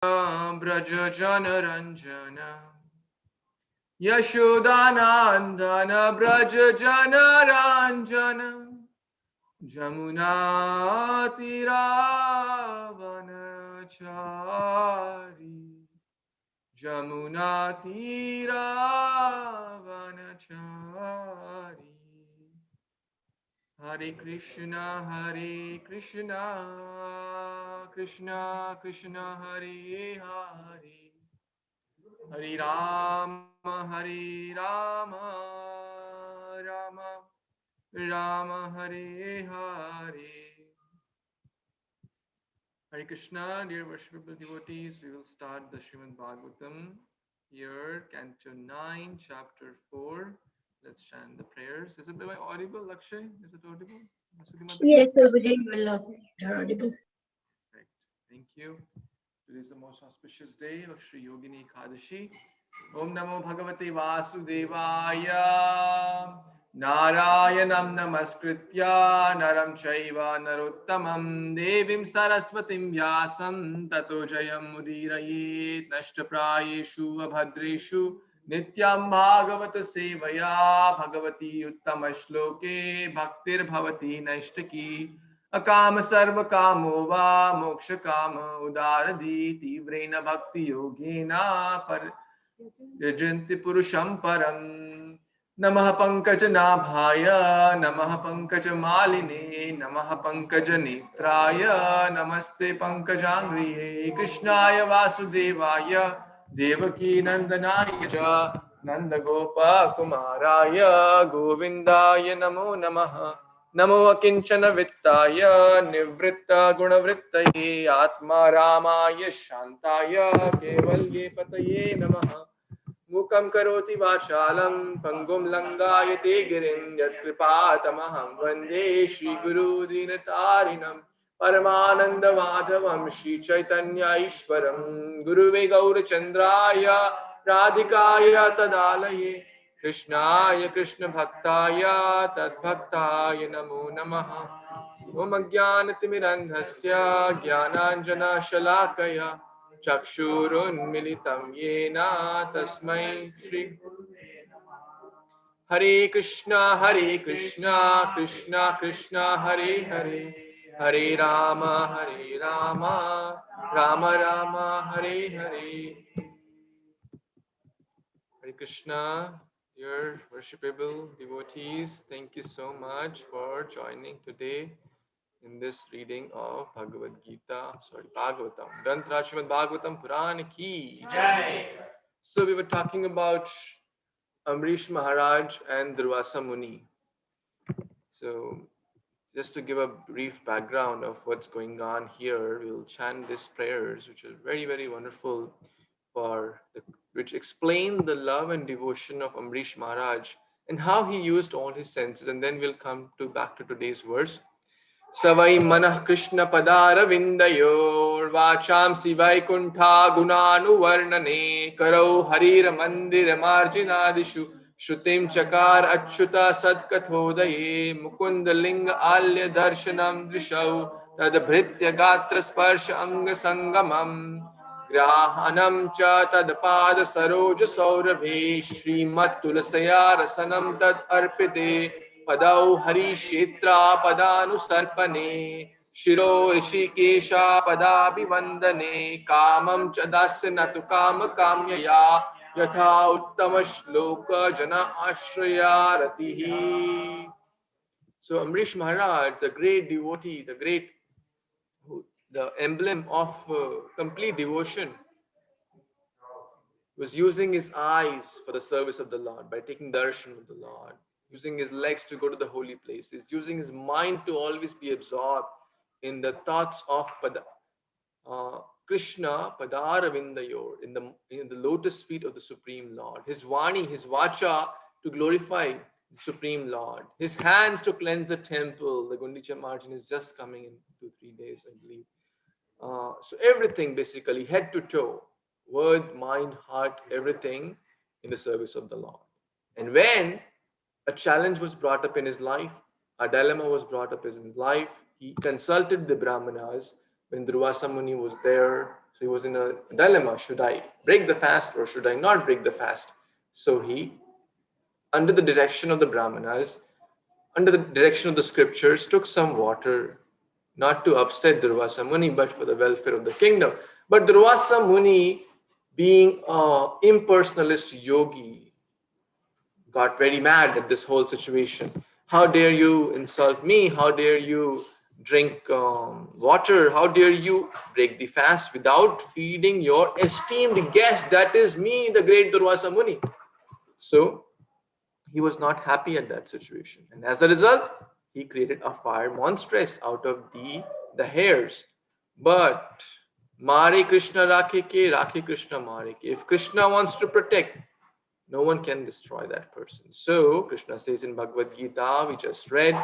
Braja Jana Ranjana Yashodanandana Braja Jana Ranjana Jamuna Tiravanachari Jamuna Tiravanachari Hare Krishna Krishna Krishna Hare Hare Hare Rama Rama Rama Hare Hare. Hare Krishna, dear worshipable devotees, we will start the Śrīmad-Bhāgavatam here, Canto 9, Chapter 4. Let's chant the prayers. Is it audible, Lakshay? Is it audible? Yes, you're audible. Right. Thank you. Today is the most auspicious day of Shri Yogini Ekadashi. Om Namo Bhagavate Vasudevaya. Narayanam Namaskritya Naram Chaiva Narottamam Devim Saraswatim Vyasam Tato Jayam Mudirayet Nashtaprayeshu Abhadreshu Nityam Bhagavata Sevaya Bhagavati Uttama Shloke Bhaktir Bhavati Nashtaki Akama Sarva Kamo Va Moksha Kama Udaradi Tivrena Bhakti Yogena Par Yajanti Purusham Param Namaha Pankaja Nabhaya Namaha Pankaja Maline Namaha Pankaja Netraya Namaste Pankajangriye Krishnaya Vasudevaya Devaki Nandanaya Cha Nanda Gopa Kumaraya Govindaya Namo Namaha Namo Akinchana Vittaya Nivritta Gunavrittaye Atma Ramaya Shantaya Kevalye Pataye Namaha Mukam Karoti Vachalam Pangum Langayate Girim Yatkripatamaham Vande Shri Guru Dinatarinam Paramananda Madhavam Shri Chaitanya Ishwaram Guruve Gaura Chandraya Radhikaya Tadalaye Krishnaya Krishna Bhaktaya Tadbhaktaya Namo Namaha Om Ajnanatimirandhasya Jnananjana Shalakaya Chakshurun Militam Yena Tasmai Shri Hare Krishna Krishna Krishna Hare Hare Hare Rama Rama Rama Hare Hare. Hare Krishna, dear worshipable devotees, thank you so much for joining today in this reading of Bhagavatam. Grantra Śrīmad-Bhāgavatam Purana ki Jai. So we were talking about Ambarîsha Mahârâja and Durvâsâ Muni. So just to give a brief background of what's going on here, we'll chant these prayers, which are very, very wonderful, which explain the love and devotion of Ambarîsha Mahārāja and how he used all his senses. And then we'll come back to today's verse. Savai manah Krishna padara vindayor vacham sivai kuntha gunanu varnane karau harira mandira marjinadishu shrutim chakar achyuta sadkathodaye mukunda linga alya darshanam drishau tadbhritya gatra sparsha anga sangamam grahanam cha tadpada saroja saurabhe Śrīmad tulasaya rasanam tad arpite Padau Hari Kshetra Padanu Sarpane Shiro Rishikesha Padabhivandane Kamam Chadasya Natu Kama Kamyaya Yatha Uttama Shloka Jana Ashraya Ratihi. So Ambarîsha Mahārāja, the great devotee, the emblem of complete devotion, was using his eyes for the service of the Lord by taking darshan of the Lord, using his legs to go to the holy places, using his mind to always be absorbed in the thoughts of Kṛṣṇa Padara Vindayor, in the lotus feet of the Supreme Lord. His Vani, his Vacha to glorify the Supreme Lord. His hands to cleanse the temple. The Gundicha margin is just coming in 2-3 days, I believe. So everything basically, head to toe, word, mind, heart, everything in the service of the Lord. And when a challenge was brought up in his life, a dilemma was brought up in his life, he consulted the Brahmanas when Durvâsâ Muni was there he was in a dilemma. Should I break the fast or should I not break the fast? So he, under the direction of the Brahmanas, under the direction of the scriptures, took some water, not to upset Durvâsâ Muni, but for the welfare of the kingdom. But Durvâsâ Muni, being an impersonalist yogi, got very mad at this whole situation. How dare you insult me? How dare you drink water? How dare you break the fast without feeding your esteemed guest? That is me, the great Durvâsâ Muni. So he was not happy at that situation. And as a result, he created a fire monstrous out of the hairs. But Mare Krishna Rakhe ke, Rakhe Krishna Mare ke. If Krishna wants to protect, no one can destroy that person. So Krishna says in Bhagavad Gita, we just read,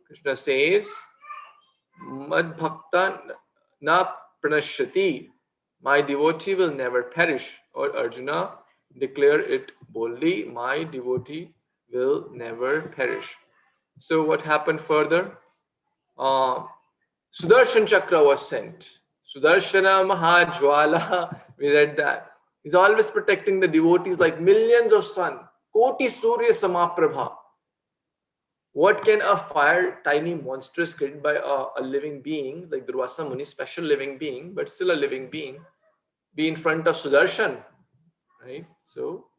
Krishna says, Mad Bhakta na pranashyati. My devotee will never perish. Or Arjuna, declare it boldly, my devotee will never perish. So what happened further? Sudarshan Chakra was sent. Sudarshana Mahajwala, we read that. He's always protecting the devotees like millions of sun. Koti Surya Samaprabha. What can a fire, tiny, monstrous, created by a living being, like Durvâsâ Muni, special living being, but still a living being, be in front of Sudarshan? Right? So,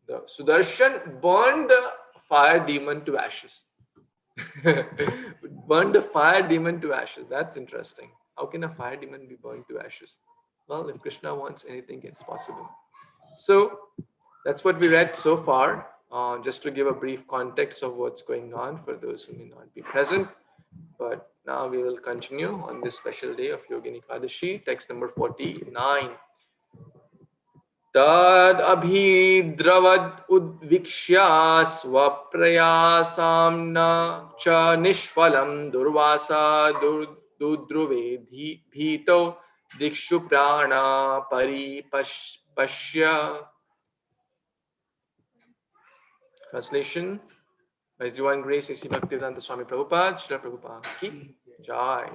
the Sudarshan burned the fire demon to ashes. Burned the fire demon to ashes. That's interesting. How can a fire demon be burned to ashes? Well, if Krishna wants, anything is possible. So that's what we read so far. Just to give a brief context of what's going on for those who may not be present. But now we will continue on this special day of Yogini Ekadashi, text number 49. Tad abhidravad udvikshya swaprayasamna cha nishphalam durvasa dudruve bhito dikshu prana paripashya. Translation by His Divine Grace A.C. Bhaktivedanta Swami Prabhupada, Srila Prabhupada ki Jai.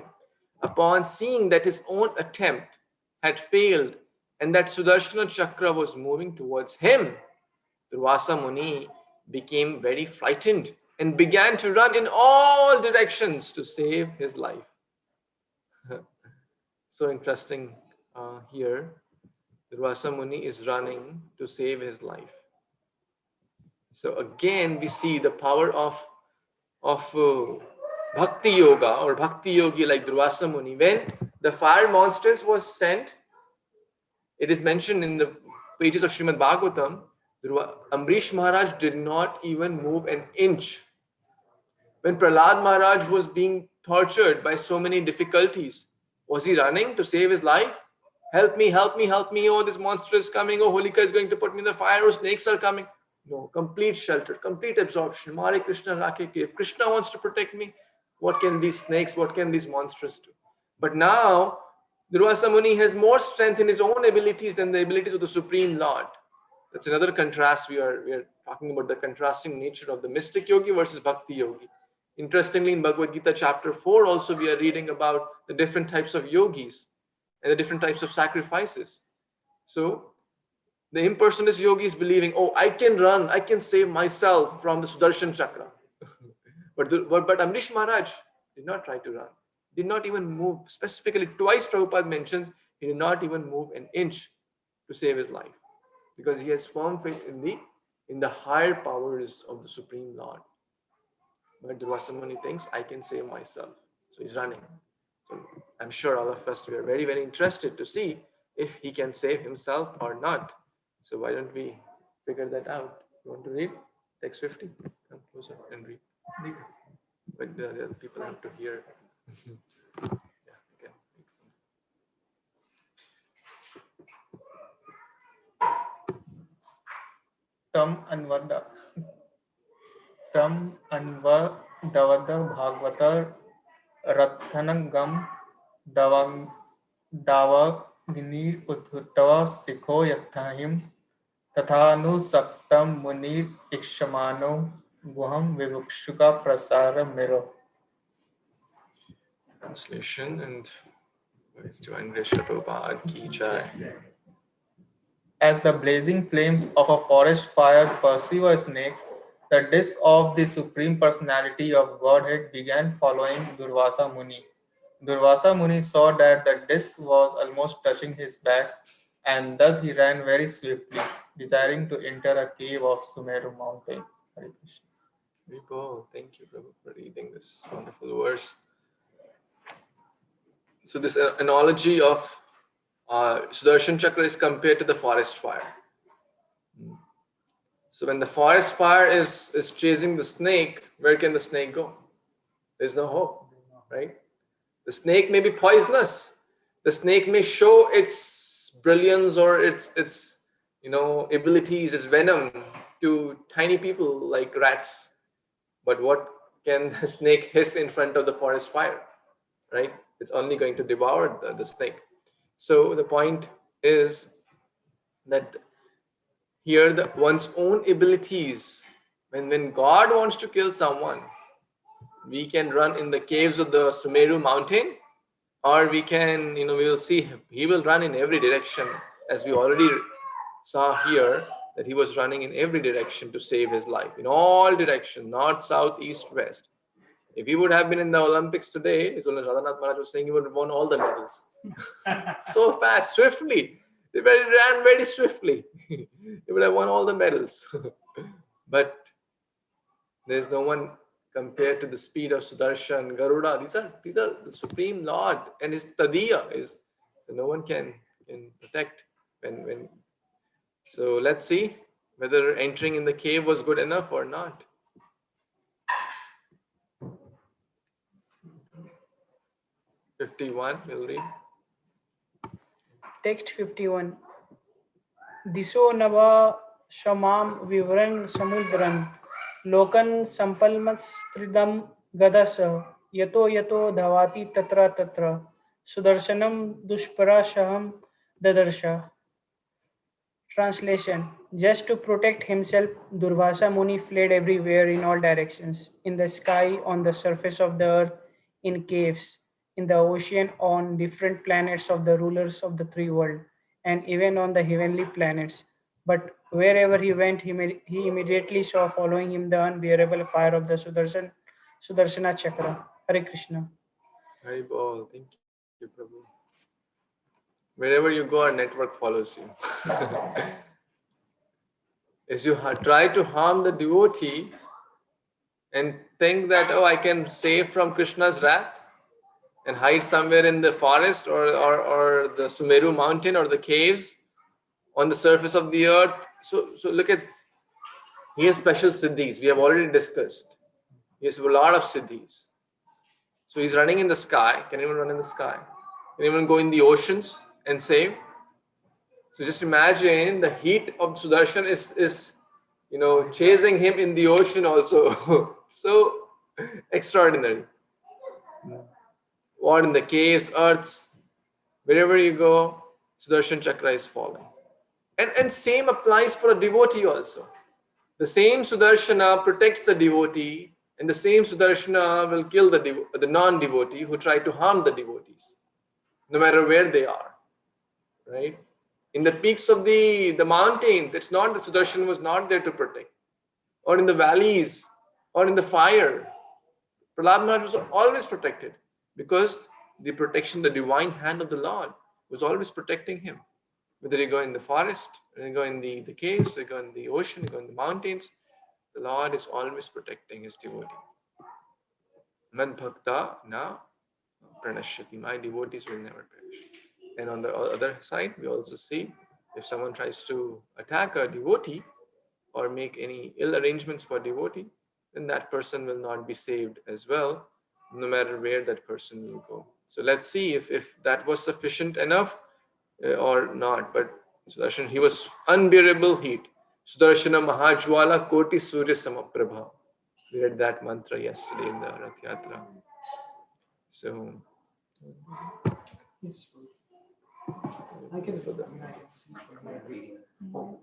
Upon seeing that his own attempt had failed and that Sudarshana Chakra was moving towards him, Durvâsâ Muni became very frightened and began to run in all directions to save his life. So interesting here. Durvâsâ Muni is running to save his life. So again, we see the power of bhakti yoga or bhakti yogi like Durvâsâ Muni. When the fire monstrance was sent, it is mentioned in the pages of Śrīmad-Bhāgavatam, Ambarîsha Maharaj did not even move an inch. When Prahlad Maharaj was being tortured by so many difficulties, was he running to save his life? Help me, help me, help me. Oh, this monster is coming. Oh, Holika is going to put me in the fire. Oh, snakes are coming. No, complete shelter, complete absorption. Mare Krishna Rakhe ke. If Krishna wants to protect me, what can these snakes, what can these monsters do? But now, Durvâsâ Muni has more strength in his own abilities than the abilities of the Supreme Lord. That's another contrast. We are talking about the contrasting nature of the mystic yogi versus bhakti yogi. Interestingly, in Bhagavad Gita chapter 4 also we are reading about the different types of yogis and the different types of sacrifices. So the impersonalist yogi is believing, oh, I can run, I can save myself from the Sudarshan Chakra. but Ambarîsha Maharaj did not try to run, did not even move. Specifically, twice Prabhupada mentions he did not even move an inch to save his life because he has firm faith in the higher powers of the Supreme Lord. But Durvâsâ Muni thinks, I can save myself. So he's running. So I'm sure all of us, we are very, very interested to see if he can save himself or not. So why don't we figure that out? You want to read? Text 50. Come closer and read. But the other people have to hear. Yeah, okay. Tam anvadavada bhagavata rathanangam davagnir udhuttava sikho yathahim tathanu saktam munir ikshamano guham vivukshuka prasara mero. Translation and Divine Grace Srila Prabhupada ki jai. As the blazing flames of a forest fire pursue a snake, the disk of the Supreme Personality of Godhead began following Durvâsâ Muni. Durvâsâ Muni saw that the disk was almost touching his back, and thus he ran very swiftly, desiring to enter a cave of Sumeru mountain. Hare Krishna. Vibho, thank you, Prabhu, for reading this wonderful verse. So this analogy of Sudarshan Chakra is compared to the forest fire. So when the forest fire is chasing the snake, where can the snake go? There's no hope, right? The snake may be poisonous. The snake may show its brilliance or its abilities, its venom to tiny people like rats. But what can the snake hiss in front of the forest fire, right? It's only going to devour the snake. So the point is that here one's own abilities, when God wants to kill someone, we can run in the caves of the Sumeru mountain, or we can, we will see he will run in every direction, as we already saw here, that he was running in every direction to save his life, in all directions, north, south, east, west. If he would have been in the Olympics today, as well as Radhanath Maharaj was saying, he would have won all the medals. So fast, swiftly. They ran very swiftly. He would have won all the medals. But there's no one compared to the speed of Sudarshan, Garuda. These are the Supreme Lord, and his Tadiya is no one can protect when. So let's see whether entering in the cave was good enough or not. '51, we'll read. Text 51. Diso nava shamam vivran samudran lokan sampalmastridam gadasa yato yato dhavati tatra tatra sudarshanam dushparashaham dadarsha. Translation. Just to protect himself, Durvâsâ Muni fled everywhere in all directions, in the sky, on the surface of the earth, in caves, in the ocean, on different planets of the rulers of the three worlds, and even on the heavenly planets. But wherever he went, he immediately saw following him the unbearable fire of the Sudarshana Chakra. Hare Krishna. Hari Bol. Thank you, Prabhu. Wherever you go, our network follows you. As you try to harm the devotee and think that, oh, I can save from Krishna's wrath and hide somewhere in the forest or the Sumeru mountain or the caves on the surface of the earth. So look at, he has special siddhis. We have already discussed. He has a lot of siddhis. So he's running in the sky. Can anyone run in the sky? Can anyone go in the oceans and save? So just imagine the heat of Sudarshan is chasing him in the ocean also. So extraordinary. Or in the caves, earths, wherever you go, Sudarshan Chakra is falling. And same applies for a devotee also. The same Sudarshana protects the devotee, and the same Sudarshana will kill the non-devotee who try to harm the devotees, no matter where they are, right? In the peaks of the mountains, it's not that Sudarshan was not there to protect, or in the valleys, or in the fire. Prahlad Maharaj was always protected because the protection, the divine hand of the Lord was always protecting him. Whether you go in the forest, whether you go in the caves, you go in the ocean, you go in the mountains, the Lord is always protecting his devotee. Man bhakta na pranashyati. My devotees will never perish. And on the other side, we also see if someone tries to attack a devotee or make any ill arrangements for a devotee, then that person will not be saved as well, no matter where that person will go. So let's see if that was sufficient enough or not. But Sudarshan, he was unbearable heat. Sudarshana Mahajwala Koti Surya Samaprabha. We read that mantra yesterday in the Rath Yatra. So, Yes, I can see from my reading. Oh,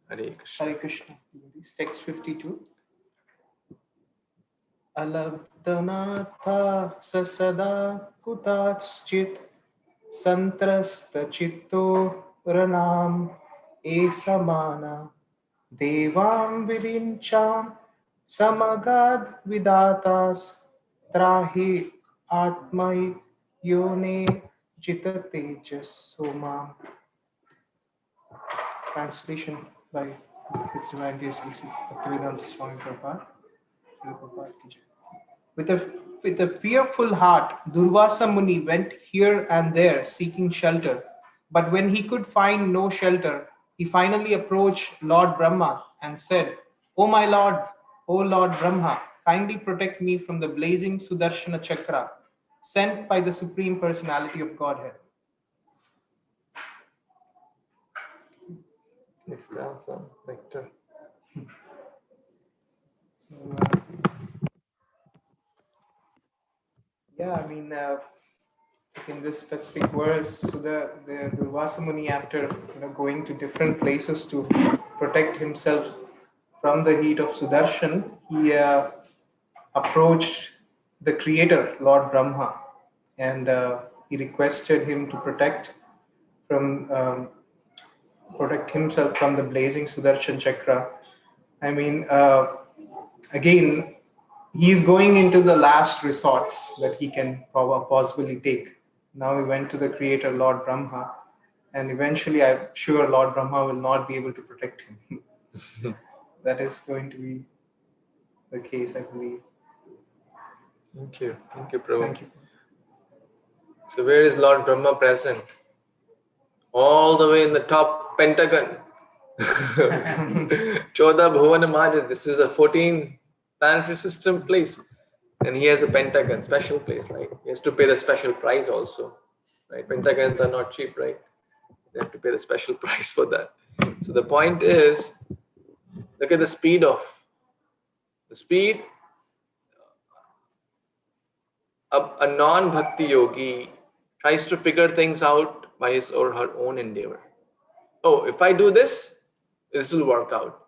Hare Krishna. Hare Krishna. Text 52. alabdhanatha sasada kutachit santrasta chitto ranam esamana devam virincham samagad vidatas trahi atmai yone jitatejas somam. Translation by His Divine Grace A.C. Bhaktivedanta Swami Prabhupada. Srila Prabhupada ki jai. With a fearful heart, Durvâsâ Muni went here and there seeking shelter. But when he could find no shelter, he finally approached Lord Brahma and said, O my Lord, O Lord Brahma, kindly protect me from the blazing Sudarshana Chakra sent by the Supreme Personality of Godhead. Next answer, Nectar. Yeah, I mean, in this specific verse, so the Durvâsâ Muni, after going to different places to protect himself from the heat of Sudarshan, he approached the Creator, Lord Brahma, and he requested him to protect himself from the blazing Sudarshan Chakra. I mean, again, he's going into the last resorts that he can possibly take. Now he went to the Creator, Lord Brahma, and eventually I'm sure Lord Brahma will not be able to protect him. That is going to be the case, I believe. Thank you, Prabhu. Thank you. So where is Lord Brahma present? All the way in the top pentagon. Choda Bhuvana Maja. This is a 14 planetary system place. And he has the pentagon, special place, right? He has to pay the special price also. Right? Pentagons are not cheap, right? They have to pay the special price for that. So the point is, look at the speed. A non-bhakti yogi tries to figure things out by his or her own endeavor. Oh, if I do this, this will work out.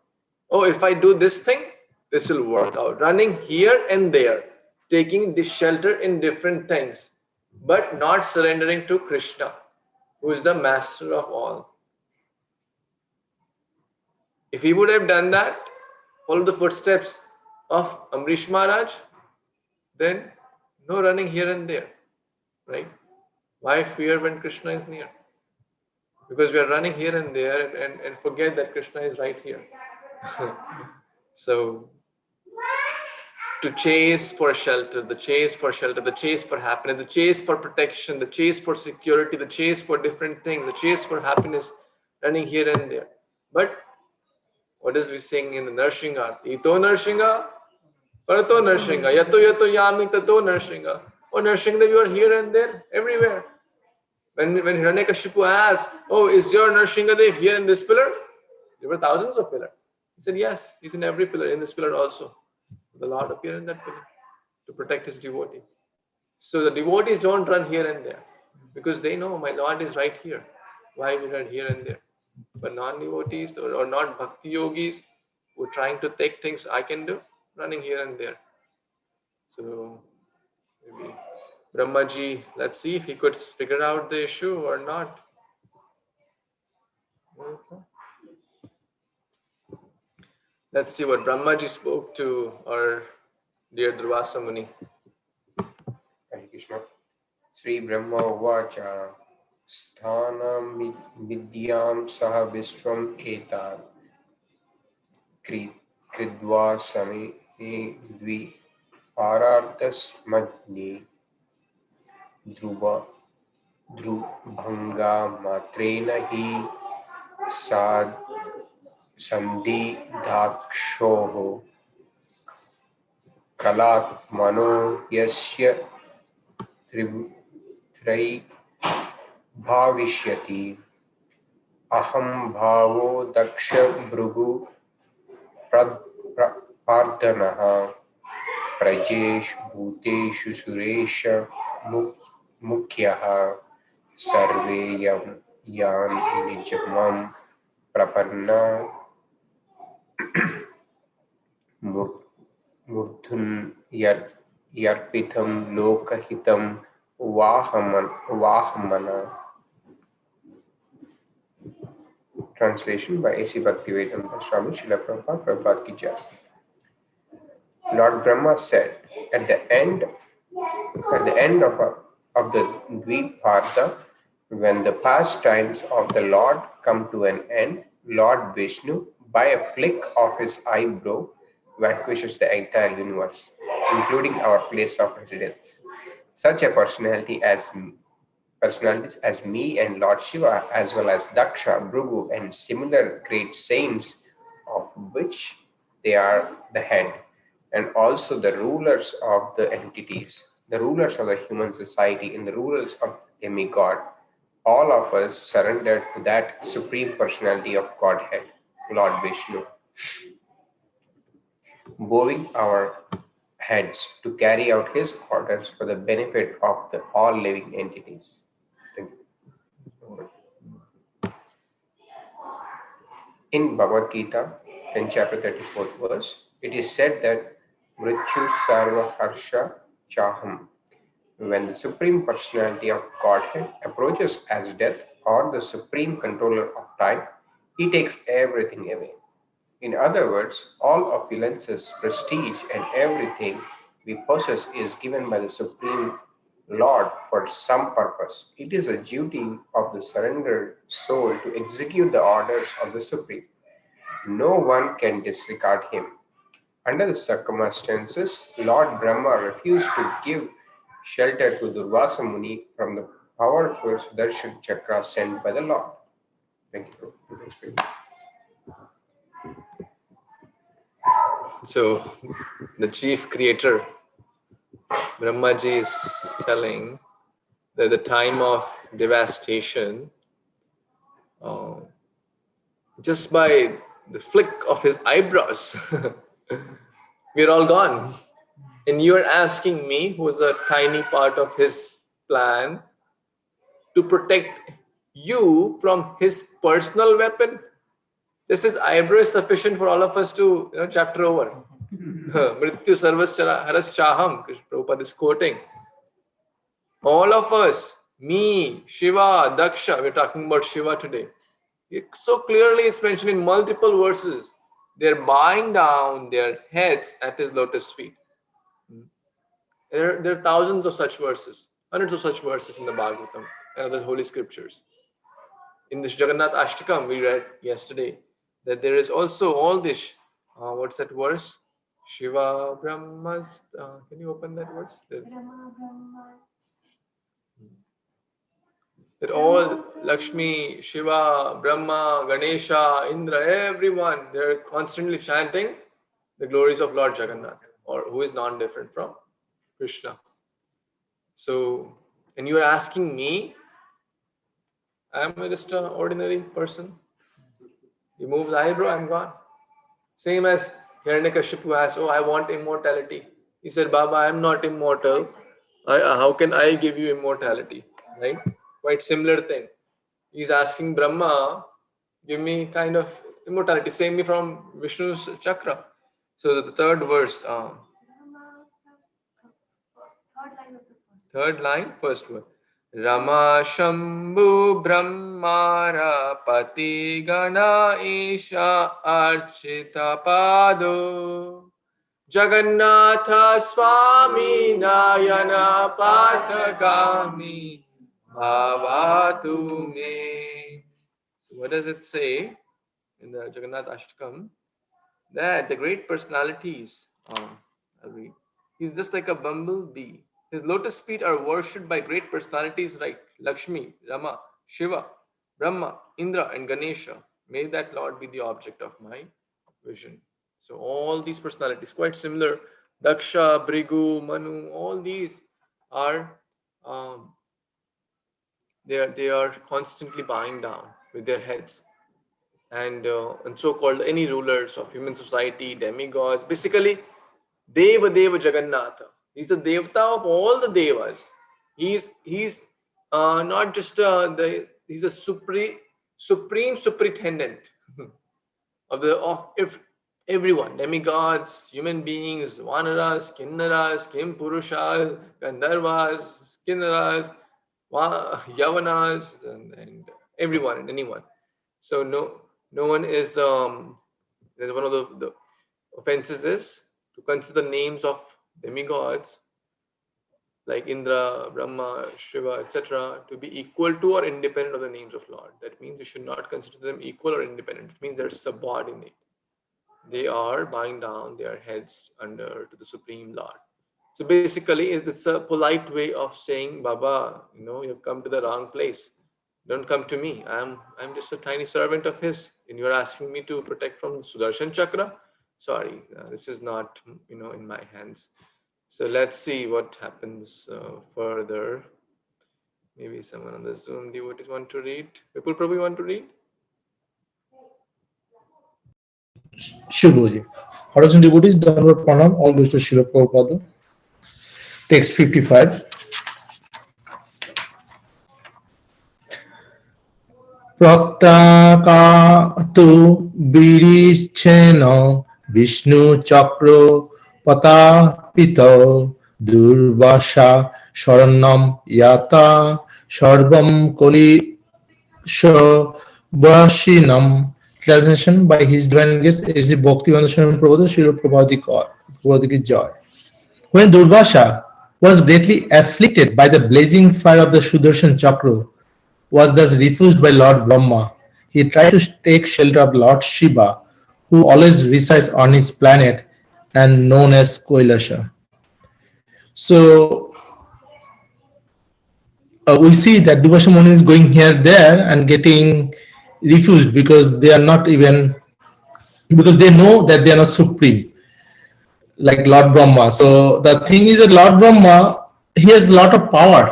Oh, if I do this thing, this will work out. Running here and there, taking the shelter in different things, but not surrendering to Kṛṣṇa, who is the master of all. If he would have done that, follow the footsteps of Ambarîsha Mahârâja, then no running here and there, right? Why fear when Kṛṣṇa is near? Because we are running here and there and forget that Kṛṣṇa is right here. So, to chase for shelter, the chase for happiness, the chase for protection, the chase for security, the chase for different things, the chase for happiness, running here and there. But what does we sing in the Narshinga? Ito Narshinga, Parato Narshinga, Yato Yato Yami Tato Narshinga. Oh Narshinga, you are here and there, everywhere. When Hiranyakashipu asked, oh, is your Narshingadev here in this pillar? There were thousands of pillars. He said, yes, he's in every pillar, in this pillar also. The Lord appeared in that pillar to protect his devotee. So the devotees don't run here and there because they know my Lord is right here. Why we run here and there? But non-devotees or not bhakti yogis who are trying to take things I can do, running here and there. So maybe Brahmaji, let's see if he could figure out the issue or not. Okay. Let's see what Brahmaji spoke to our dear Durvâsâ Muni. Hare Krishna. Sri Brahma Uvacha Sthanam Vidyam Saha Vishwam Etat Kridva Sami Dvi Parartas Madni Dhruva Drubhanga Matrena Hi Sad Sandhi Dhakshoho Kalat Mano Yasya Trai Bhavishyati Aham Bhavo Daksha Bhrugu Pardanaha Prajesh Bhuteshu Suresha Mukyaha Sarve Yan Nijamam Praparna Murdhun yarpitam lokahitam vahamana. Translation by A.C. Bhaktivedanta Swami Srila Prabhupada, Prabhupada Ki Jai. Lord Brahma said, at the end of the Dvipartha, when the pastimes of the Lord come to an end, Lord Vishnu, by a flick of his eyebrow, vanquishes the entire universe, including our place of residence. Such a personalities as me and Lord Shiva, as well as Daksha, Bhrigu, and similar great saints, of which they are the head, and also the rulers of the entities, the rulers of the human society, and the rulers of demigod, all of us surrendered to that supreme personality of Godhead, Lord Vishnu, bowing our heads to carry out his orders for the benefit of the all living entities. Thank you. In Bhagavad Gita, in chapter 34th verse, it is said that Mrityu Sarva Harsha Chaham. When the Supreme Personality of Godhead approaches as death or the Supreme Controller of time, he takes everything away. In other words, all opulences, prestige, and everything we possess is given by the Supreme Lord for some purpose. It is a duty of the surrendered soul to execute the orders of the Supreme. No one can disregard him. Under the circumstances, Lord Brahma refused to give shelter to Durvâsâ Muni from the powerful Sudarshan Chakra sent by the Lord. Thank you. So, the chief creator, Brahmaji, is telling that the time of devastation, just by the flick of his eyebrows, we're all gone. And you're asking me, who is a tiny part of his plan, to protect you from his personal weapon? Just his eyebrow is sufficient for all of us to, chapter over. Mrityu sarvascha haras chaham, Prabhupada is quoting. All of us, me, Shiva, Daksha, we're talking about Shiva today. So clearly it's mentioned in multiple verses. They're bowing down their heads at his lotus feet. There are thousands of such verses, hundreds of such verses in the Bhagavatam and other holy scriptures. In this Jagannath Ashtakam we read yesterday that there is also all this, what's that verse? Shiva Brahmas, can you open that verse? That all Lakshmi, Shiva, Brahma, Ganesha, Indra, everyone, they're constantly chanting the glories of Lord Jagannath, or who is non-different from Kṛṣṇa. So, and you are asking me, I'm just an ordinary person. You move the eyebrow, I'm gone. Same as Hiranyakashipu asked, oh, I want immortality. He said, Baba, I'm not immortal. How can I give you immortality? Right? Quite similar thing. He's asking Brahma, give me kind of immortality. Save me from Vishnu's chakra. So the third verse, third line, first one. Rama Shambhu Brahmara Pati Gana Isha Archita Pado Jagannatha Swami Nayana Pathagami Bhavatu Me. So what does it say in the Jagannath Ashtakam? That the great personalities, I'll read. He's just like a bumblebee. His lotus feet are worshipped by great personalities like Lakshmi, Rama, Shiva, Brahma, Indra, and Ganesha. May that Lord be the object of my vision. So all these personalities, quite similar. Daksha, Bhrigu, Manu, all these are they are constantly bowing down with their heads. And so-called any rulers of human society, demigods, basically Deva Jagannatha. He's the Devata of all the Devas. He's not just he's the supreme superintendent of everyone, demigods, human beings, vanaras, kinnaras, kim purushas, gandharvas, kinnaras, yavanas, and everyone and anyone. So no one is there's one of the offenses is to consider names of demigods like Indra, Brahma, Shiva, etc., to be equal to or independent of the names of Lord. That means you should not consider them equal or independent. It means they're subordinate. They are bowing down their heads under to the Supreme Lord. So basically, it's a polite way of saying, Baba, you've come to the wrong place. Don't come to me. I'm just a tiny servant of his, and you're asking me to protect from Sudarshan Chakra. Sorry, this is not in my hands. So let's see what happens further. Maybe someone on the Zoom devotees want to read. People probably want to read. Sure, Guruji. Horizon devotees, downward pranam, all goes to Srila Prabhupada. Text 55. প্রত্যাকাতু বিরিচ্ছেন Vishnu Chakra পতাপিত Durvasa শরণ্যম ইয়াতা সর্বম কলিশবশিনম. Translation by His Divine Grace is the Bhaktivedanta Swami Prabhupada Srila Prabhupada ki joy. When Durvâsâ was greatly afflicted by the blazing fire of the Sudarshan Chakra, was thus refused by Lord Brahma, he tried to take shelter of Lord Shiva, who always resides on his planet and known as Kailasha. So we see that Durvâsâ Muni is going here, there, and getting refused because they are not even, because they know that they are not supreme like Lord Brahma. So the thing is that Lord Brahma, he has a lot of power,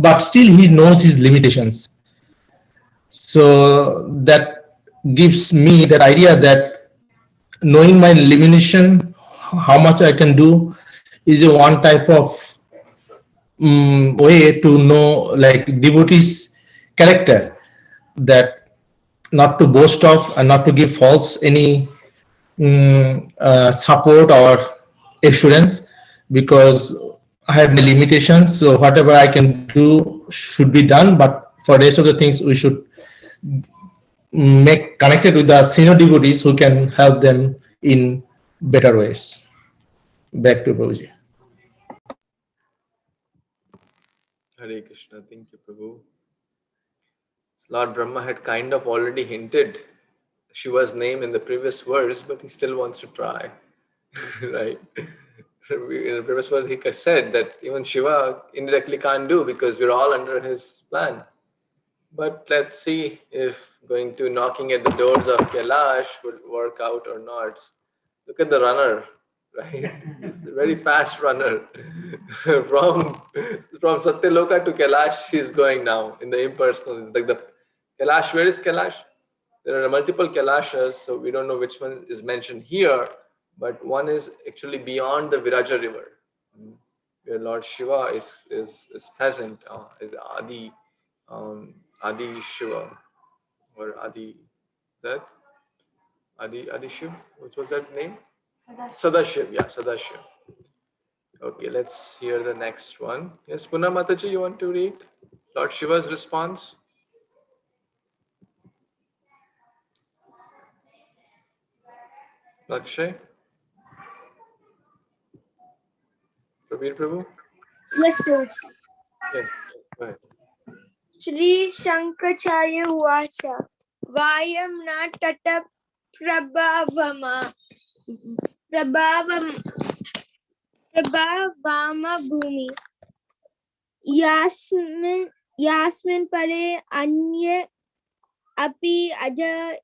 but still he knows his limitations. So that gives me that idea that knowing my limitation, how much I can do, is a one type of way to know like devotees character, that not to boast of and not to give false any support or assurance, because I have my limitations. So whatever I can do should be done, but for rest of the things we should make connected with the senior devotees who can help them in better ways. Back to Prabhuji. Hare Krishna. Thank you, Prabhu. Lord Brahma had kind of already hinted Shiva's name in the previous verse, but he still wants to try. Right? In the previous verse, he said that even Shiva indirectly can't do because we're all under his plan. But let's see if going to knocking at the doors of Kailash would work out or not. Look at the runner, right? It's a very fast runner. from Satyaloka to Kailash, she's going now in the impersonal. Like the Kailash, where is Kailash? There are multiple Kailashas, so we don't know which one is mentioned here, but one is actually beyond the Viraja river, where Lord Shiva is present, is Adi Shiva, or Adi, that Adi Shiv, what was that name? Sadashiv, yeah, Sadashiv. Okay, let's hear the next one. Yes, Puna Mataji, you want to read Lord Shiva's response? Lakshay? Prabir Prabhu? Yes, Prabhu. Yeah, go ahead. Shri Shankaracharya Uvacha Vayam na tata prabhavama bhumi yasmin pare anya api aja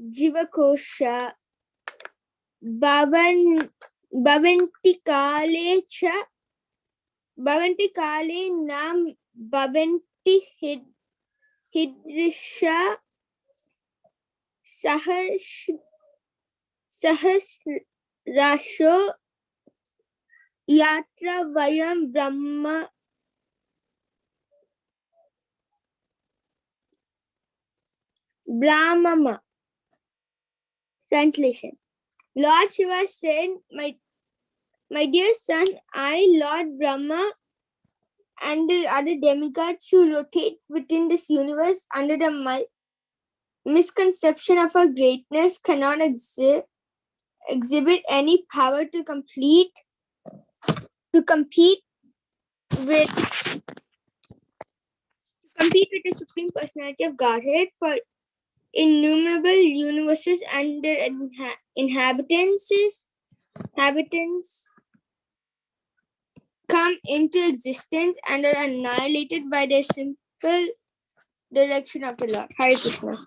jivakosha bhavanti kale nam bhavanti hidrisha sahasrasho yatra vayam brahmama. Translation. Lord Shiva said, my dear son, I, Lord Brahma, and the other demigods who rotate within this universe under the misconception of our greatness cannot exhibit any power to compete with the Supreme Personality of Godhead, for innumerable universes and their inhabitants come into existence and are annihilated by the simple direction of the Lord. Hare Krishna.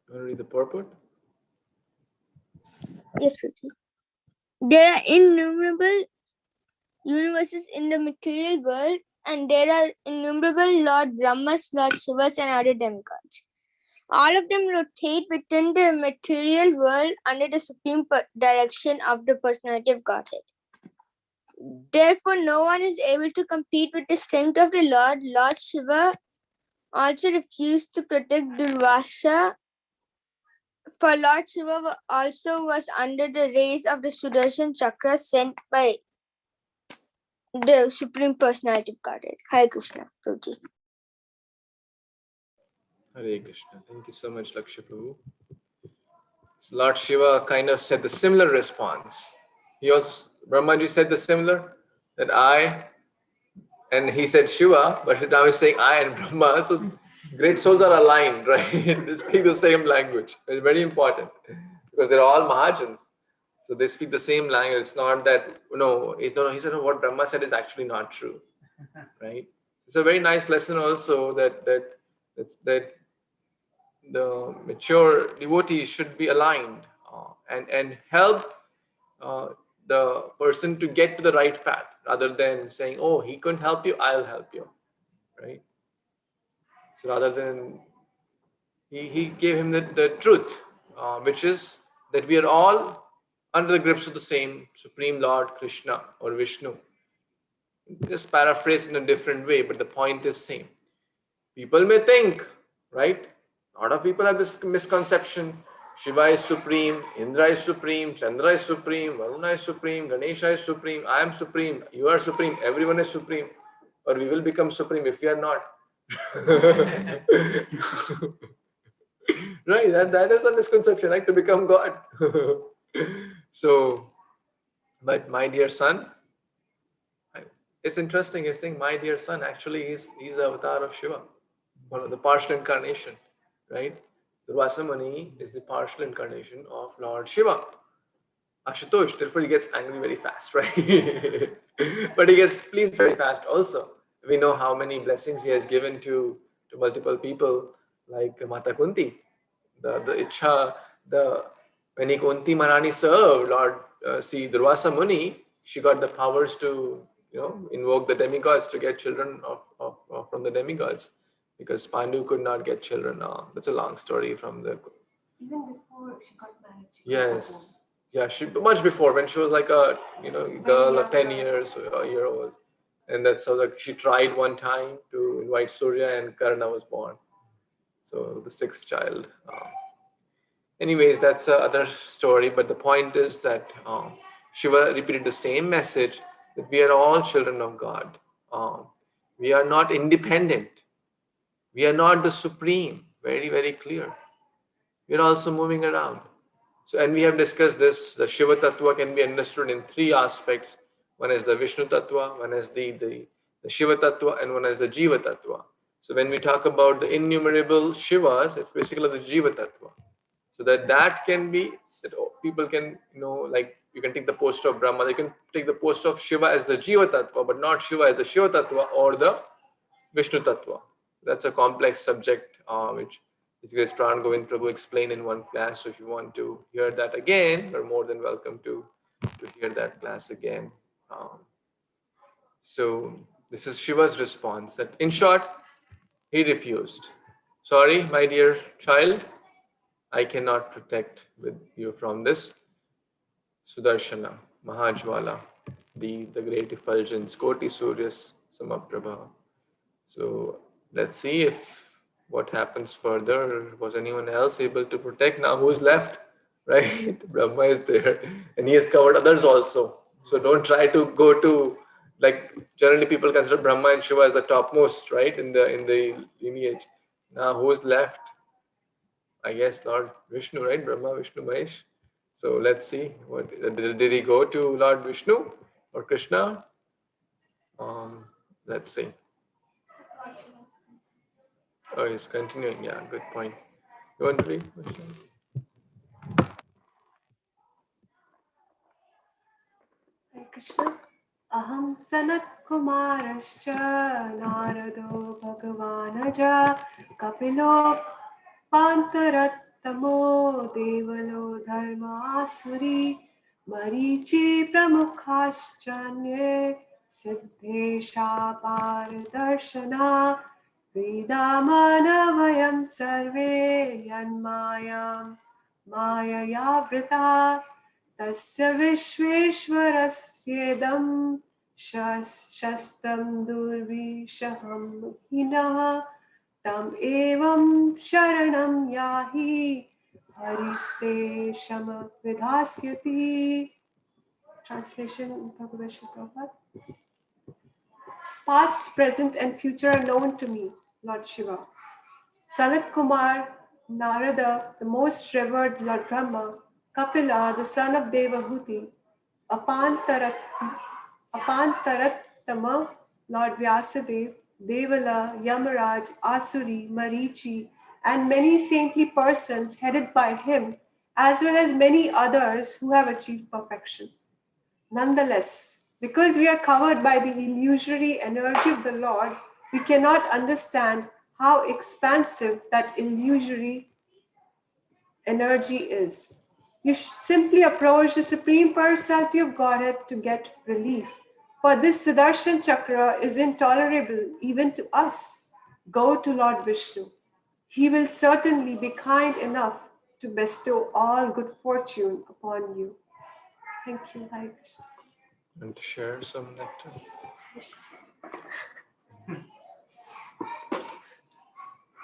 You want to read the purport? Yes, Prabhuji. There are innumerable universes in the material world, and there are innumerable Lord Brahmas, Lord Shivas, and other demigods. All of them rotate within the material world under the supreme direction of the personality of Godhead. Therefore, no one is able to compete with the strength of the Lord. Lord Shiva also refused to protect Durvâsâ, for Lord Shiva also was under the rays of the Sudarshan Chakra sent by the Supreme Personality of Godhead. Hare Krishna, Prabhuji. Hare Krishna. Thank you so much, Lakshya Prabhu. So Lord Shiva kind of said the similar response. He also, Brahmaji said the similar, that I, and he said Shiva, but now he's saying I and Brahma. So great souls are aligned, right? They speak the same language. It's very important because they're all Mahajans. So they speak the same language. It's not that, he said what Brahma said is actually not true, right? It's a very nice lesson also that the mature devotee should be aligned and help the person to get to the right path rather than saying, oh, he couldn't help you, I'll help you, right? So rather than, he gave him the truth, which is that we are all under the grips of the same Supreme Lord Kṛṣṇa or Vishnu. Just paraphrase in a different way, but the point is same. People may think, right? A lot of people have this misconception. Shiva is supreme, Indra is supreme, Chandra is supreme, Varuna is supreme, Ganesha is supreme, I am supreme, you are supreme, everyone is supreme. Or we will become supreme if we are not. Right, that is a misconception, right? To become God. So, but my dear son, it's interesting, you're saying my dear son, actually he's the avatar of Shiva, one of the partial incarnation, right? Durvâsâ Muni is the partial incarnation of Lord Shiva. Ashutosh, therefore he gets angry very fast, right? But he gets pleased very fast also. We know how many blessings he has given to multiple people, like Mata Kunti. The Ichha, when Kunti Maharani served Lord, Durvâsâ Muni, she got the powers to invoke the demigods to get children from the demigods, because Pandu could not get children. That's a long story from the. Even before she got married. Yes. Yeah, much before, when she was like a girl of 10 years or a year old. And that's how she tried one time to invite Surya, and Kṛṣṇa was born. So the sixth child. Anyways, that's another story. But the point is that Shiva repeated the same message, that we are all children of God. We are not independent. We are not the supreme. Very, very clear. We are also moving around. So, and we have discussed this, the Shiva Tattva can be understood in three aspects. One is the Vishnu Tattva, one is the Shiva Tattva, and one is the Jiva Tattva. So when we talk about the innumerable Shivas, it's basically the Jiva Tattva. So that can be, that people can, like you can take the post of Brahma, you can take the post of Shiva as the Jiva Tattva, but not Shiva as the Shiva Tattva or the Vishnu Tattva. That's a complex subject, which His Grace Pran Govind Prabhu explained in one class. So if you want to hear that again, you're more than welcome to hear that class again. So this is Shiva's response, that in short, he refused. Sorry, my dear child, I cannot protect with you from this. Sudarshana, Mahajwala, the great effulgence, Koti Suryas Samaprabha. So let's see if what happens further? Was anyone else able to protect? Now who's left? Right? Brahma is there and he has covered others also. So don't try to go to, like generally people consider Brahma and Shiva as the topmost, right? In the lineage. Now who's left? I guess Lord Vishnu, right? Brahma, Vishnu, Mahesh. So let's see. What did he go to Lord Vishnu or Krishna? Let's see. Oh, he's continuing. Yeah, good point. You want to read? Hare Krishna. Aham Sanat Kumarascha Narado Bhagavanaja Kapilo Pantarattamo Devalo Dharmasuri Marichi Pramukhashchanye Siddhesha Paradarshana Vedamanavayam Sarve Yanmayam Mayaya Tasya Vishveshwarasyedam Shastam Durvishaham Hinaha Tam Evam Sharanam Yahi Hariste Shama Vidhasyati. Translation Bhagavatam. Past, present, and future are known to me, Lord Shiva. Sanat Kumar, Narada, the most revered Lord Brahma, Kapila, the son of Devahuti, Apantarattama, Lord Vyasadeva, Devala, Yamaraj, Asuri, Marichi, and many saintly persons headed by him, as well as many others who have achieved perfection. Nonetheless, because we are covered by the illusory energy of the Lord, we cannot understand how expansive that illusory energy is. You should simply approach the Supreme Personality of Godhead to get relief. For this Sudarshan Chakra is intolerable even to us. Go to Lord Vishnu. He will certainly be kind enough to bestow all good fortune upon you. Thank you, Hare Krishna. And to share some nectar.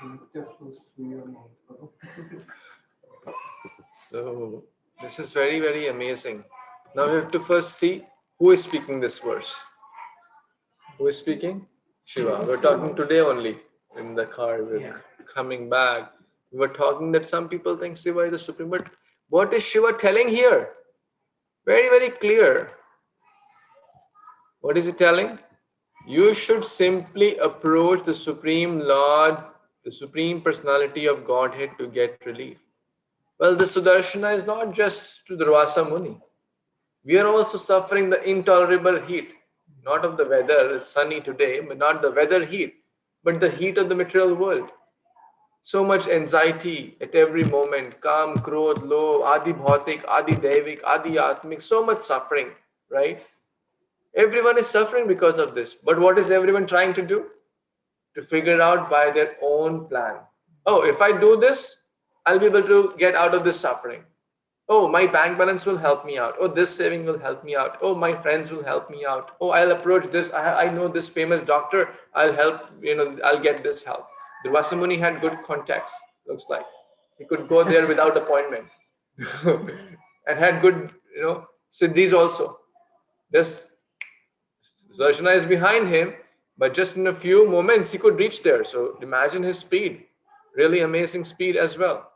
Nectar flows through your mouth. So this is very, very amazing. Now we have to first see who is speaking this verse. Who is speaking? Shiva. We're talking today only in the car. We're coming back. We were talking that some people think Shiva is the supreme, but what is Shiva telling here? Very, very clear. What is he telling? You should simply approach the Supreme Lord, the Supreme Personality of Godhead to get relief. Well, the Sudarshana is not just to Durvâsâ Muni. We are also suffering the intolerable heat, not of the weather, it's sunny today, but not the weather heat, but the heat of the material world. So much anxiety at every moment, Kam, Krodh, Lobh, Adi Bhautik, Adi Daivik, Adi Atmik, so much suffering, right? Everyone is suffering because of this. But what is everyone trying to do? To figure out by their own plan. Oh, if I do this, I'll be able to get out of this suffering. Oh, my bank balance will help me out. Oh, this saving will help me out. Oh, my friends will help me out. Oh, I'll approach this. I know this famous doctor. I'll help, I'll get this help. Durvâsâ Muni had good contacts, looks like. He could go there without appointment. And had good, siddhis also. Just Sudarshana is behind him, but just in a few moments he could reach there. So imagine his speed. Really amazing speed as well.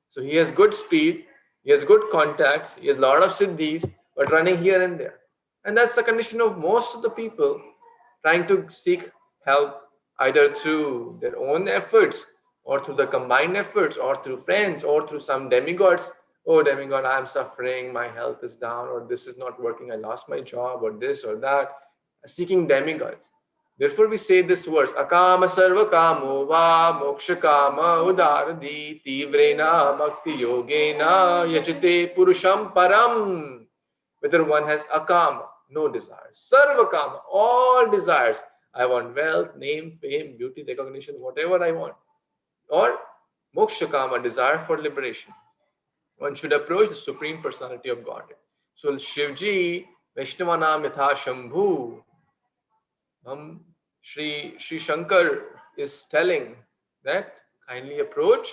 So he has good speed, he has good contacts, he has a lot of siddhis, but running here and there. And that's the condition of most of the people trying to seek help either through their own efforts or through the combined efforts or through friends or through some demigods. Oh, demigod, I'm suffering, my health is down, or this is not working, I lost my job, or this or that. Seeking demigods. Therefore, we say this verse: Akama sarva kamo va moksha kama udaradi tivrena bhakti yogena yajate purusham param. Whether one has akama, no desires, sarva kama, all desires. I want wealth, name, fame, beauty, recognition, whatever I want. Or moksha kama, desire for liberation. One should approach the Supreme Personality of Godhead. So Shivji, Vaishnavanam yatha Shambhu, Sri Shankar is telling that kindly approach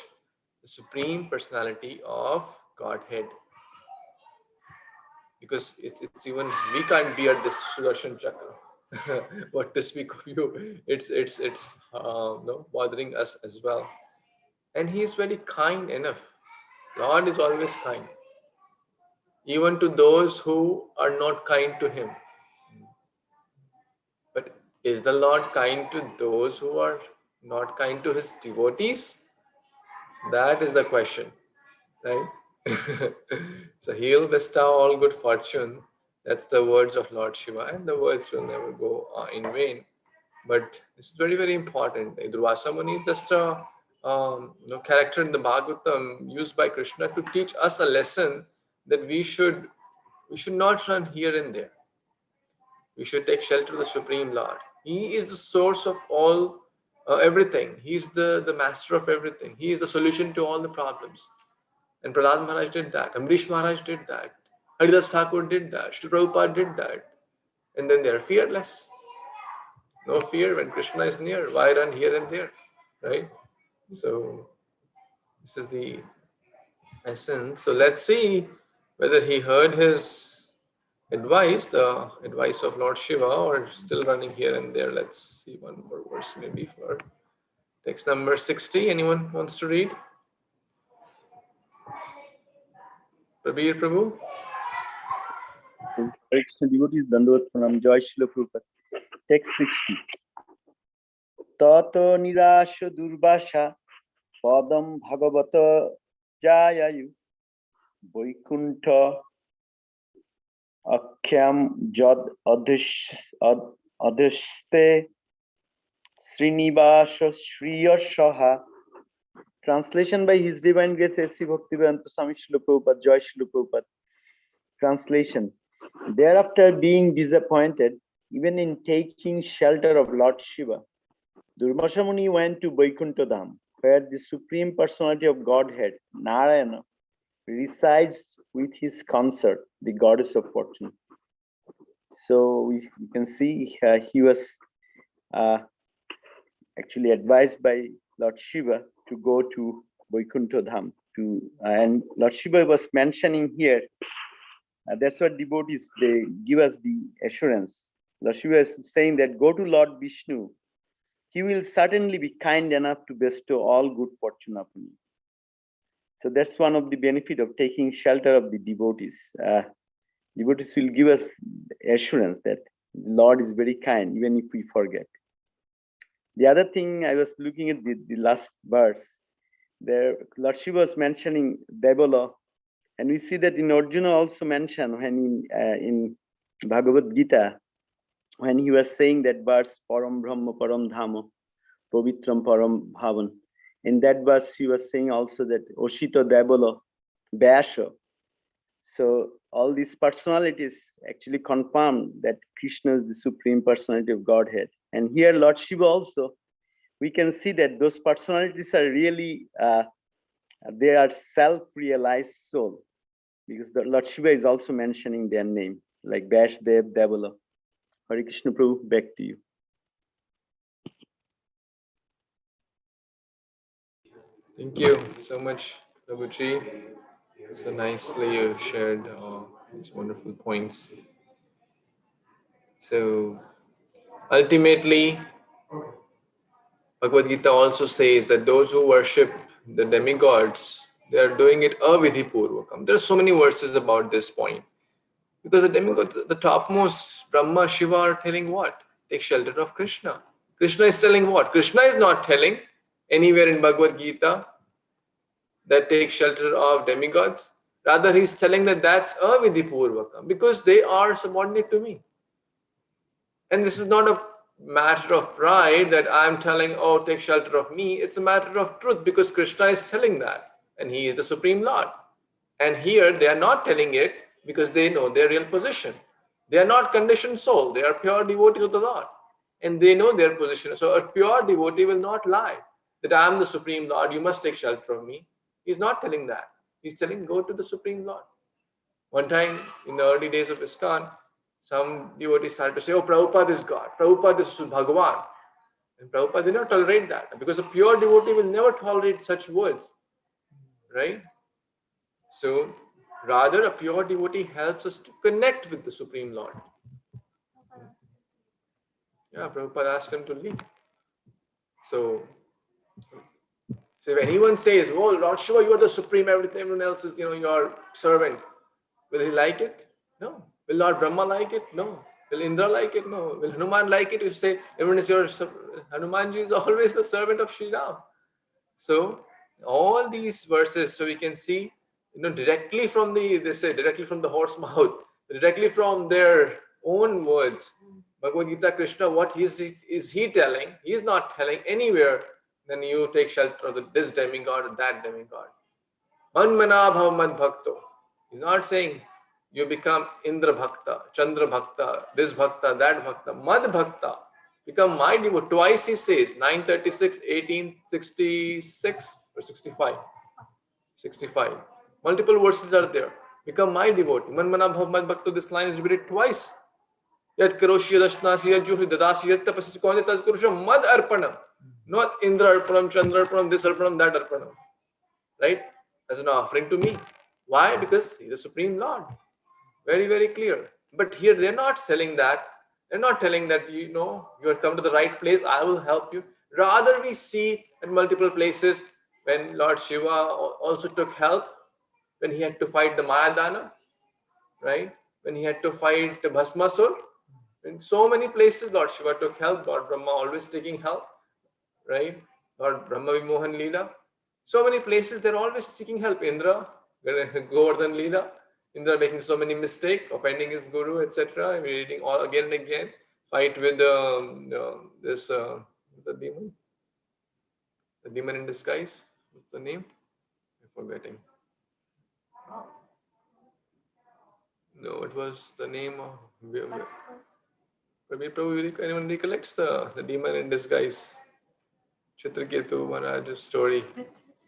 the Supreme Personality of Godhead. Because it's even, we can't bear this Sudarshan Chakra. What to speak of you? It's no, bothering us as well. And he is very kind enough. Lord is always kind, even to those who are not kind to him. But is the Lord kind to those who are not kind to his devotees? That is the question, right? So he'll bestow all good fortune. That's the words of Lord Shiva, and the words will never go in vain. But this is very, very important. Durvâsâ Muni is just a character in the Bhagavatam used by Kṛṣṇa to teach us a lesson that we should not run here and there. We should take shelter of the Supreme Lord. He is the source of all, everything. He's the master of everything. He is the solution to all the problems. And Prahlad Maharaj did that. Ambarîsha Maharaj did that. Haridas Thakur did that. Srila Prabhupada did that. And then they are fearless. No fear when Kṛṣṇa is near. Why run here and there? Right? So this is the essence. So let's see whether he heard his advice, the advice of Lord Shiva, or still running here and there. Let's see one more verse maybe for text number 60. Anyone wants to read? Prabir Prabhu? Kṛṣṇa devotees, Dandavat Pranam, Joy Srila Prabhupada. Text 60. Tato nirasha durvasa padam bhagavata jayayu vaikuntha akhyam jad adhishte Srinivasa Shriyasaha. Translation by His Divine Grace S.C. Bhaktivedanta Swami Srila Prabhupada, Joy Srila Prabhupada. Translation. Thereafter, being disappointed, even in taking shelter of Lord Shiva, Durvâsâ Muni went to Vaikuntha Dham, where the Supreme Personality of Godhead, Narayana, resides with his consort, the Goddess of Fortune. So we can see he was actually advised by Lord Shiva to go to Vaikuntha Dham. And Lord Shiva was mentioning here, that's what devotees, they give us the assurance. Lord Shiva is saying that go to Lord Vishnu. He will certainly be kind enough to bestow all good fortune upon you. So that's one of the benefit of taking shelter of the devotees. Devotees will give us assurance that the Lord is very kind, even if we forget. The other thing, I was looking at the last verse, there Lord Shiva was mentioning Devala, and we see that in Arjuna also mentioned when in Bhagavad Gita, when he was saying that verse, Param Brahma Param Dhama, Pavitram Param Bhavan. In that verse, he was saying also that Oshita Devala, Vyasa. So all these personalities actually confirm that Krishna is the Supreme Personality of Godhead. And here, Lord Shiva also, we can see that those personalities are really, they are self-realized soul. Because the Lord Shiva is also mentioning their name, like Vyasdev, Devala. Hare Krishna Prabhu, back to you. Thank you so much, Prabhuji. So nicely you shared these wonderful points. So ultimately, Bhagavad Gita also says that those who worship the demigods, they are doing it avidhi purvakam. There are so many verses about this point. Because the demigod, the topmost, Brahma, Shiva are telling what? Take shelter of Kṛṣṇa. Kṛṣṇa is telling what? Kṛṣṇa is not telling anywhere in Bhagavad Gita that take shelter of demigods. Rather, he's telling that that's avidhi purvakam, because they are subordinate to me. And this is not a matter of pride that I'm telling, oh, take shelter of me. It's a matter of truth, because Kṛṣṇa is telling that, and he is the Supreme Lord. And here they are not telling it because they know their real position. They are not conditioned soul. They are pure devotees of the Lord. And they know their position. So a pure devotee will not lie that I am the Supreme Lord, you must take shelter of me. He's not telling that. He's telling, go to the Supreme Lord. One time in the early days of ISKCON, some devotees started to say, oh, Prabhupada is God. Prabhupada is Bhagavan. And Prabhupada did not tolerate that, because a pure devotee will never tolerate such words, right? So rather, a pure devotee helps us to connect with the Supreme Lord. Yeah, Prabhupada asked him to leave. So if anyone says, "Oh, Lord Shiva, you are the supreme, everyone else is, your servant," will he like it? No. Will Lord Brahma like it? No. Will Indra like it? No. Will Hanuman like it? You say everyone is your Hanumanji is always the servant of Sri Ram. So all these verses, so we can see, directly from directly from the horse mouth, directly from their own words. Bhagavad Gita, Kṛṣṇa, what is he telling? He is not telling anywhere, then you take shelter of this demigod or that demigod. Manmana bhav mad bhakto. He's not saying you become Indra Bhakta, Chandra Bhakta, this Bhakta, that Bhakta, Mad Bhakta. Become my devotee. Twice he says, 936, 1866 or 65. 65. Multiple verses are there. Become my devotee. Manmana bhav mad bhakto. This line is repeated twice. Yat karoshi yadashnasi yadjuhi dadasi yat tapasi konja tad kurusha mad arpanam. Not Indra arpanam, Chandra arpanam, this arpanam, that arpanam. Right? As an offering to me. Why? Because he's the Supreme Lord. Very, very clear. But here they're not selling that. They're not telling that, you have come to the right place, I will help you. Rather, we see in multiple places when Lord Shiva also took help, when he had to fight the Mayadana, right? When he had to fight the Bhasmasur. In so many places, Lord Shiva took help. Lord Brahma always taking help, right? Lord Brahma Vimohan Leela. So many places, they're always seeking help. Indra, Govardhan Leela. Indra making so many mistakes, offending his guru, etc. We're reading all again and again. Fight with the demon. The demon in disguise. What's the name? I'm forgetting. No, it was the name of... Anyone recollects the demon in disguise? Chitraketu Maharaj's story.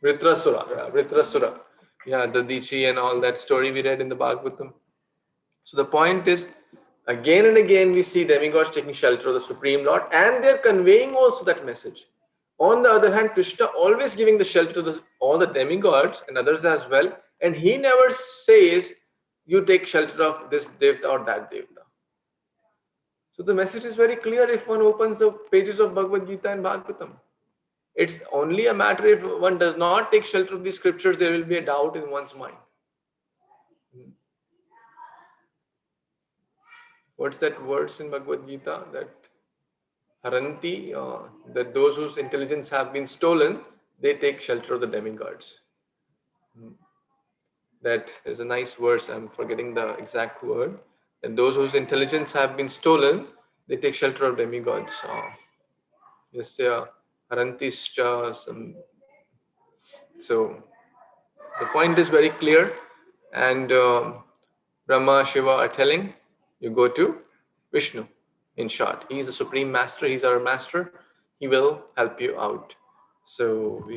Vritrasura. Yeah, Vritrasura. Yeah, the Dichi and all that story we read in the Bhagavatam. So the point is, again and again we see demigods taking shelter of the Supreme Lord, and they're conveying also that message. On the other hand, Kṛṣṇa always giving the shelter to all the demigods and others as well, and he never says, you take shelter of this Devta or that Devta. So the message is very clear if one opens the pages of Bhagavad Gita and Bhagavatam. It's only a matter if one does not take shelter of these scriptures, there will be a doubt in one's mind. What's that verse in Bhagavad Gita? That Haranti, that those whose intelligence have been stolen, they take shelter of the demigods. That is a nice verse, I'm forgetting the exact word. And those whose intelligence have been stolen, they take shelter of demigods. Yasya Harantischa. So the point is very clear, and Brahma, Shiva are telling, you go to Vishnu. In short, he is the Supreme Master, he's our Master, he will help you out. So we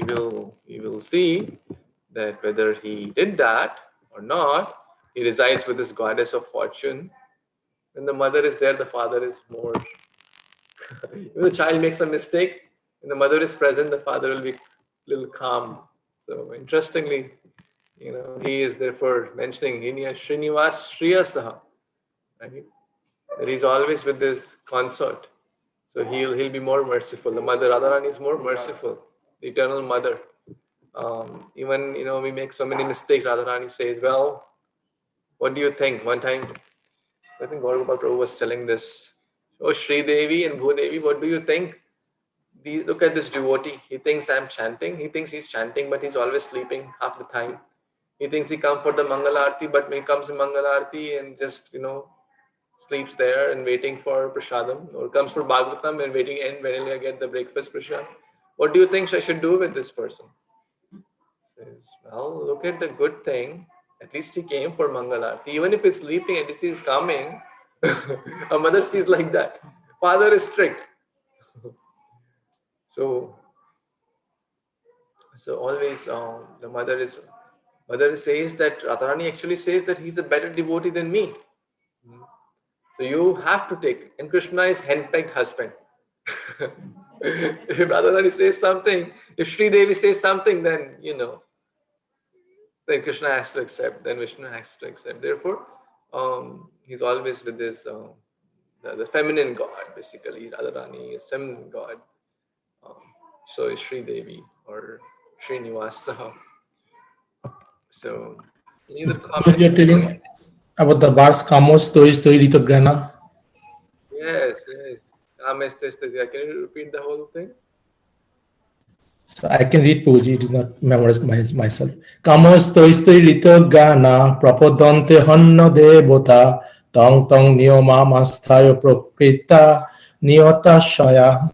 will see that whether he did that or not, he resides with this goddess of fortune. When the mother is there, the father is more. If the child makes a mistake, when the mother is present, the father will be a little calm. So interestingly, he is therefore mentioning Hinya Srinivas Shriyasaha. Right? That he's always with this consort. So he'll be more merciful. The mother Radharani is more merciful. The eternal mother. Even we make so many mistakes. Radharani says, well, what do you think? One time, I think Gaura Gopal Prabhu was telling this. Oh, Sri Devi and Bhudevi, what do you think? Look at this devotee. He thinks I'm chanting. He thinks he's chanting, but he's always sleeping half the time. He thinks he comes for the Mangalarti, but when he comes in Mangalarti and just, sleeps there and waiting for Prasadam, or comes for Bhagavatam and waiting and when I get the breakfast Prasad. What do you think I should do with this person? Says, well, look at the good thing. At least he came for Mangalarti. Even if he's sleeping, at least he's coming. A mother sees like that. Father is strict. So always the mother says that Radharani actually says that he's a better devotee than me. So you have to take, and Kṛṣṇa is hand-picked husband. If Radharani says something, if Sri Devi says something, then then Krishna has to accept, then Vishnu has to accept. Therefore, he's always with this the feminine god, basically. Radharani is feminine god. So is Sri Devi or Srinivasa. So, neither Because you're telling about the verse Kamos Toi Toi Rito Grana. Yes. Can you repeat the whole thing? So I can read Prabhuji, it is not memorized myself. Kamos Toi Toi Rito Grana Prapodante Hanna Devota Tong Tong Niyoma Masthayo Prokrita Niyota Shaya.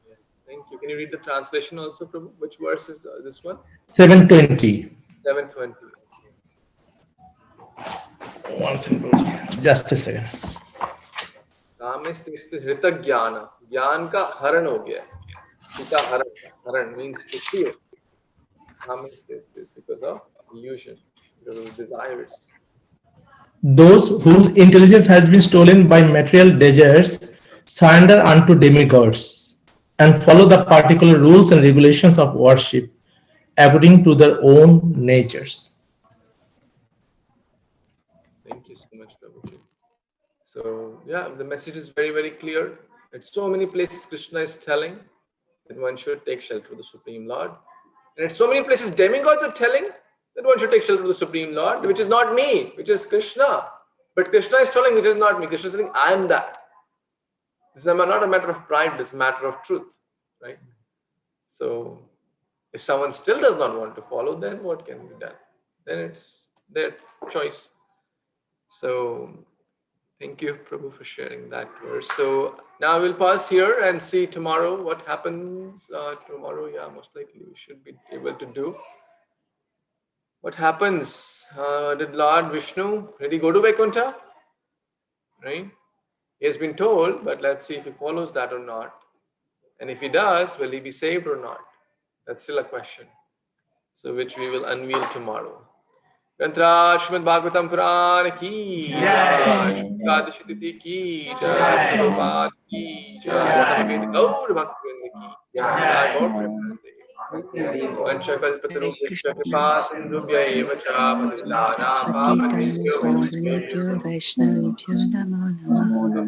Yes, thank you. Can you read the translation also, Prabhu? Which verse is this one? 720. 720. One second, Prabhuji. Just a second. Hrita Jnana. Jnana ka haran ho gaya. Hrita haran means to steal. This because of illusion, because of desires. Those whose intelligence has been stolen by material desires surrender unto demigods and follow the particular rules and regulations of worship according to their own natures. Thank you so much, Prabhuji. So, yeah, the message is very, very clear. At so many places, Krishna is telling that one should take shelter of the Supreme Lord. And at so many places, demigods are telling that one should take shelter of the Supreme Lord, which is not me, which is Krishna. But Krishna is telling, which is not me. Krishna is saying, I am that. This is not a matter of pride, this is a matter of truth, right? So, if someone still does not want to follow, then what can be done? Then it's their choice. So, thank you, Prabhu, for sharing that verse. So, now we'll pause here and see tomorrow what happens. Tomorrow, yeah, most likely we should be able to do. What happens? Did Lord Vishnu really go to Vaikuntha? Right? He has been told, but let's see if he follows that or not. And if he does, will he be saved or not? That's still a question. So, which we will unveil tomorrow. Canto Śrīmad-Bhāgavatam Purana ki jai, Ekadashi Tithi ki jai, Prabhupada ki jai, Samaveta Gaur Bhaktivinoda ki jai, Gaur Premanande. Vanchakalpatarubhyascha kripa sindhubhya eva cha patitanam pavanebhyo Vaishnavibhyo Namo Namaha.